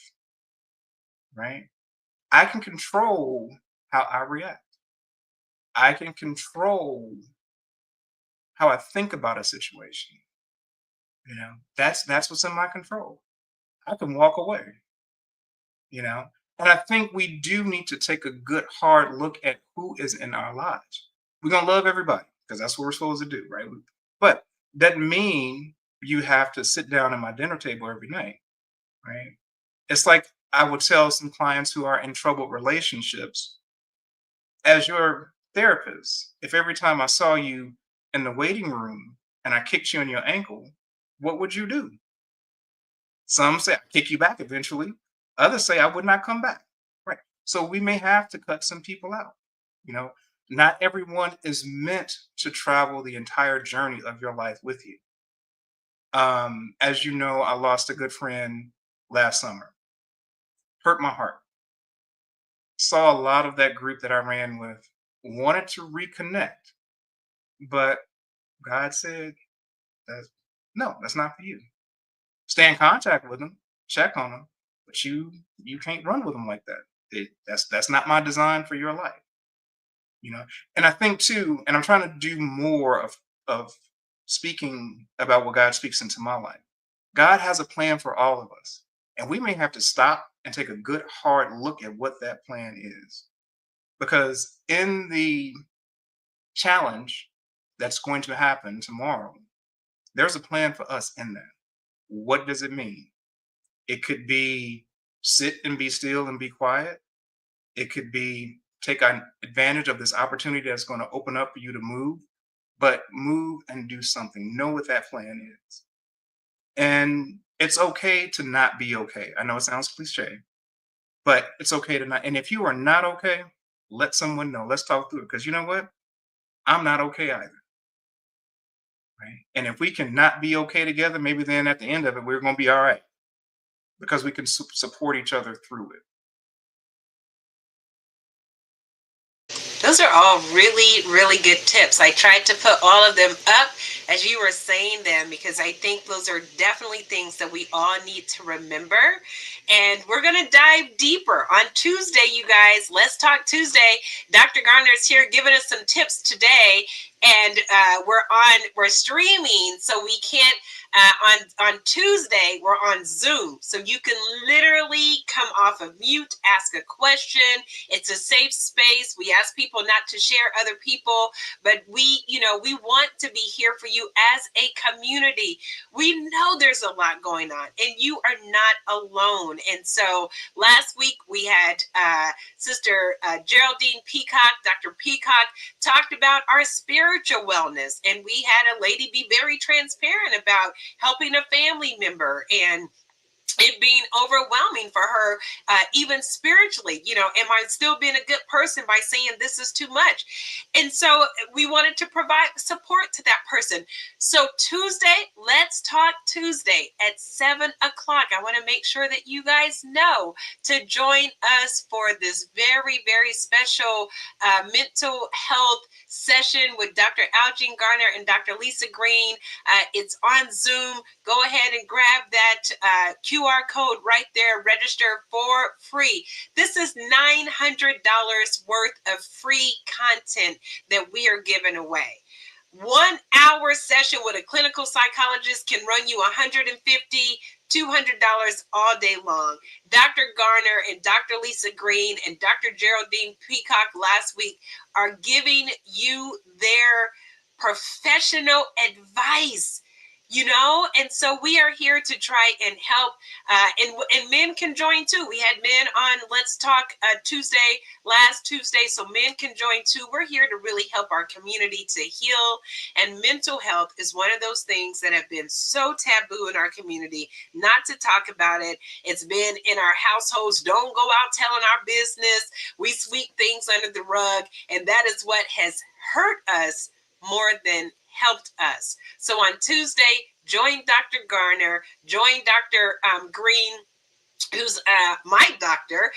right? I can control how I react. I can control how I think about a situation. That's what's in my control. I can walk away, you know. And I think we do need to take a good hard look at who is in our lives. We're gonna love everybody because that's what we're supposed to do, right? But that mean you have to sit down at my dinner table every night, right? It's like I would tell some clients who are in troubled relationships, as your therapist, if every time I saw you in the waiting room and I kicked you in your ankle, what would you do? Some say I kick you back eventually. Others say I would not come back. Right. So we may have to cut some people out. You know, Not everyone is meant to travel the entire journey of your life with you. As you know, I lost a good friend last summer. Hurt my heart. saw a lot of that group that I ran with wanted to reconnect, but God said, that's, no, that's not for you. Stay in contact with them, check on them, but you can't run with them like that. That's not my design for your life, you know. And I think too, and I'm trying to do more of speaking about what God speaks into my life. God has a plan for all of us, and we may have to stop and take a good hard look at what that plan is, because in the challenge that's going to happen tomorrow, there's a plan for us in that. What does it mean? It could be sit and be still and be quiet. It could be take advantage of this opportunity that's going to open up for you to move, but move and do something. Know what that plan is. And it's okay to not be okay. I know it sounds cliche, but it's okay to not. And if you are not okay, let someone know. Let's talk through it. Because you know what? I'm not okay either. Right. And if we can not be okay together, maybe then at the end of it, we're going to be all right because we can support each other through it. Those are all really, really good tips. I tried to put all of them up as you were saying them because I think those are definitely things that we all need to remember. And we're going to dive deeper on Tuesday, you guys. Let's Talk Tuesday. Dr. Garner is here giving us some tips today. And we're streaming, so we can't on Tuesday we're on Zoom, so you can literally come off of mute, ask a question. It's a safe space. We ask people not to share other people, but we want to be here for you as a community. We know there's a lot going on, and you are not alone. And so last week we had Sister Geraldine Peacock, Dr. Peacock, talked about our spiritual wellness, and we had a lady be very transparent about helping a family member and it being overwhelming for her, even spiritually. Am I still being a good person by saying this is too much? And so we wanted to provide support to that person. So Tuesday, Let's Talk Tuesday at 7 o'clock. I want to make sure that you guys know to join us for this very, very special mental health session with Dr. Algene Garner and Dr. Lisa Green. It's on Zoom. Go ahead and grab that QR code right there. Register for free. This is $900 worth of free content that we are giving away. 1 hour session with a clinical psychologist can run you $150, $200 all day long. Dr. Garner and Dr. Lisa Green and Dr. Geraldine Peacock last week are giving you their professional advice. And so we are here to try and help, and men can join too. We had men on Let's Talk last Tuesday, so men can join too. We're here to really help our community to heal, and mental health is one of those things that have been so taboo in our community, not to talk about it. It's been in our households. Don't go out telling our business. We sweep things under the rug, and that is what has hurt us more than helped us. So on Tuesday, join Dr. Garner, join Dr. Green, who's my doctor,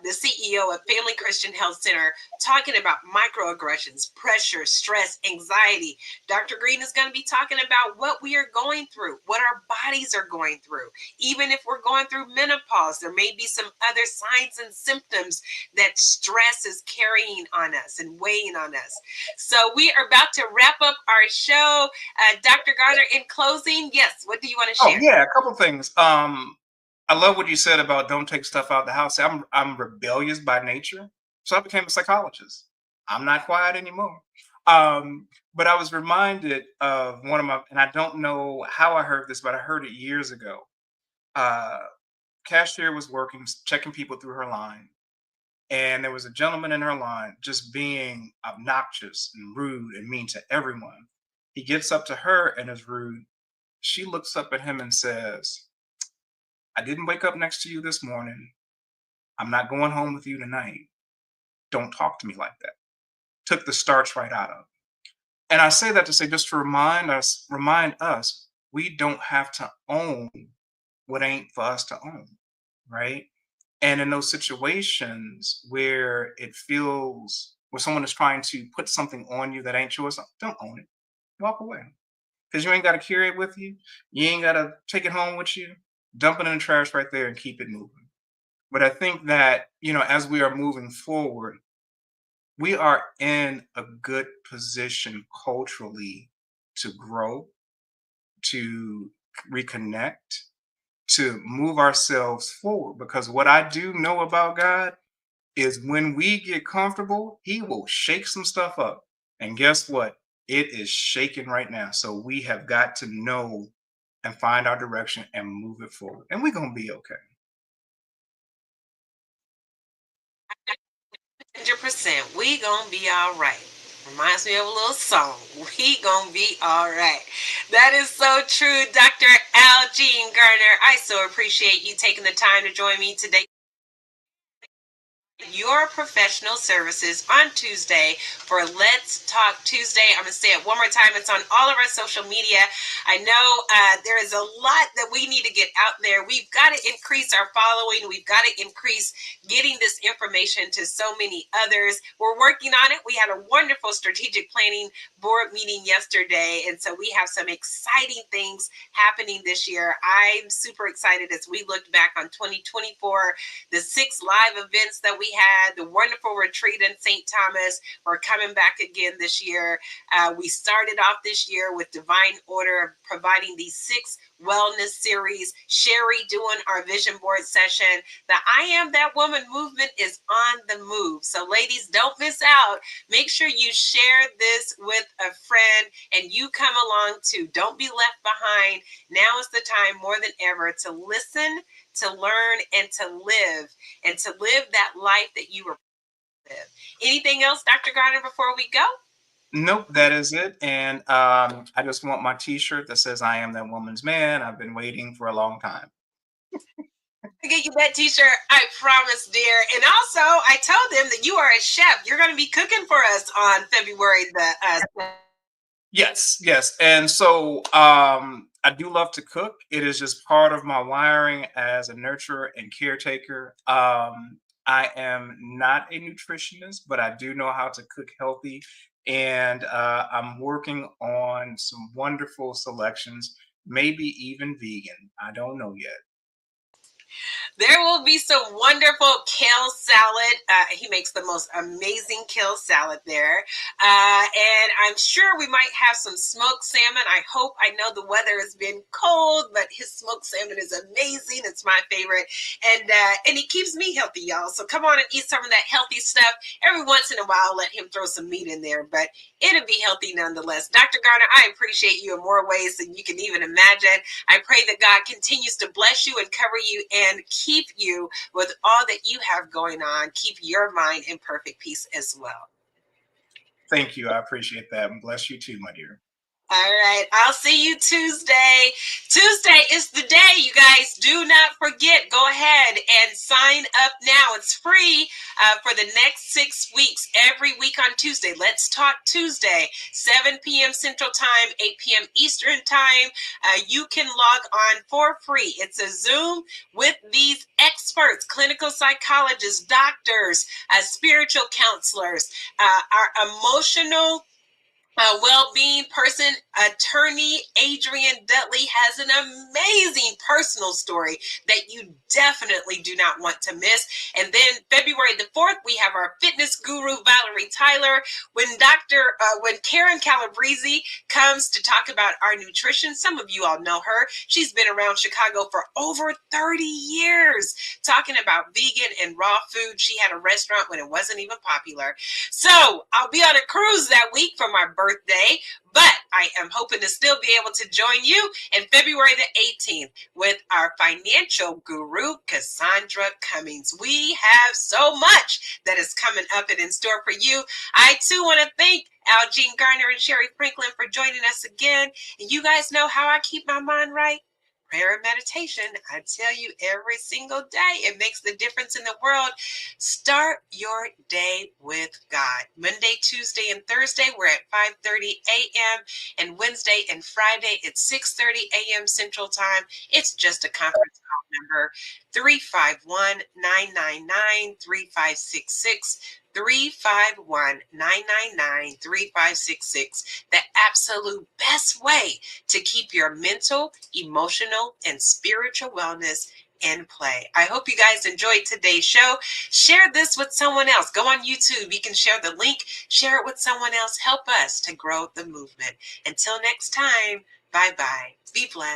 the CEO of Family Christian Health Center, talking about microaggressions, pressure, stress, anxiety. Dr. Green is going to be talking about what we are going through, what our bodies are going through. Even if we're going through menopause, there may be some other signs and symptoms that stress is carrying on us and weighing on us. So we are about to wrap up our show. Dr. Garner, in closing, yes, what do you want to share? Oh yeah, a couple things. I love what you said about don't take stuff out of the house. I'm rebellious by nature, so I became a psychologist. I'm not quiet anymore. But I was reminded of one of my, and I don't know how I heard this, but I heard it years ago. Uh, Cashier was working, checking people through her line, and there was a gentleman in her line just being obnoxious and rude and mean to everyone. He gets up to her and is rude. She looks up at him and says, I didn't wake up next to you this morning. I'm not going home with you tonight. Don't talk to me like that. Took the starch right out of it. And I say that to say, just to remind us, we don't have to own what ain't for us to own, right? And in those situations where where someone is trying to put something on you that ain't yours, don't own it. Walk away. Because you ain't got to carry it with you. You ain't got to take it home with you. Dump it in the trash right there and keep it moving. But I think that, as we are moving forward, we are in a good position culturally to grow, to reconnect, to move ourselves forward. Because what I do know about God is when we get comfortable, He will shake some stuff up. And guess what? It is shaking right now. So we have got to know and find our direction and move it forward. And we're going to be okay. 100%. We gonna be all right. Reminds me of a little song. We gonna be all right. That is so true, Dr. Al Jean Garner. I so appreciate you taking the time to join me today. Your professional services on Tuesday for Let's Talk Tuesday. I'm going to say it one more time. It's on all of our social media. I know there is a lot that we need to get out there. We've got to increase our following. We've got to increase getting this information to so many others. We're working on it. We had a wonderful strategic planning board meeting yesterday, and so we have some exciting things happening this year. I'm super excited as we look back on 2024, the 6 live events that we had, the wonderful retreat in St. Thomas. We're coming back again this year. We started off this year with Divine Order, providing these 6 wellness series. Sherry doing our vision board session. The I Am That Woman movement is on the move. So ladies, don't miss out. Make sure you share this with a friend and you come along too. Don't be left behind. Now is the time more than ever to listen, to learn, and to live that life that you were live. Anything else, Dr. Garner, before we go? Nope, that is it. And I just want my T-shirt that says "I am that woman's man." I've been waiting for a long time. I get you that T-shirt. I promise, dear. And also, I told them that you are a chef. You're going to be cooking for us on February the. Yes, yes. And so I do love to cook. It is just part of my wiring as a nurturer and caretaker. I am not a nutritionist, but I do know how to cook healthy. And I'm working on some wonderful selections, maybe even vegan. I don't know yet. There will be some wonderful kale salad. He makes the most amazing kale salad there. And I'm sure we might have some smoked salmon. I know the weather has been cold, but his smoked salmon is amazing. It's my favorite. And he keeps me healthy, y'all. So come on and eat some of that healthy stuff. Every once in a while, let him throw some meat in there, but it'll be healthy nonetheless. Dr. Garner, I appreciate you in more ways than you can even imagine. I pray that God continues to bless you and cover you and keep you with all that you have going on. Keep your mind in perfect peace as well. Thank you. I appreciate that. And bless you too, my dear. All right. I'll see you Tuesday. Tuesday is the day, you guys. Do not forget. Go ahead and sign up now. It's free for the next 6 weeks. Every week on Tuesday. Let's Talk Tuesday, 7 p.m. Central Time, 8 p.m. Eastern Time. You can log on for free. It's a Zoom with these experts, clinical psychologists, doctors, spiritual counselors, our emotional well-being person, attorney Adrian Dudley has an amazing personal story that you definitely do not want to miss. And then February the 4th, we have our fitness guru, Valerie Tyler. When Karen Calabrese comes to talk about our nutrition, some of you all know her. She's been around Chicago for over 30 years talking about vegan and raw food. She had a restaurant when it wasn't even popular. So I'll be on a cruise that week for my birthday, but I am hoping to still be able to join you in February the 18th with our financial guru, Cassandra Cummings. We have so much that is coming up and in store for you. I too want to thank Al Jean Garner and Sherry Franklin for joining us again. And you guys know how I keep my mind right? prayer and meditation. I tell you, every single day, it makes the difference in the world. Start your day with God. Monday, Tuesday, and Thursday, we're at 5:30 a.m. And Wednesday and Friday at 6:30 a.m. Central Time. It's just a conference call number, 351-999-3566. 351-999-3566. The absolute best way to keep your mental, emotional, and spiritual wellness in play. I hope you guys enjoyed today's show. Share this with someone else. Go on YouTube. You can share the link. Share it with someone else. Help us to grow the movement. Until next time, bye-bye. Be blessed.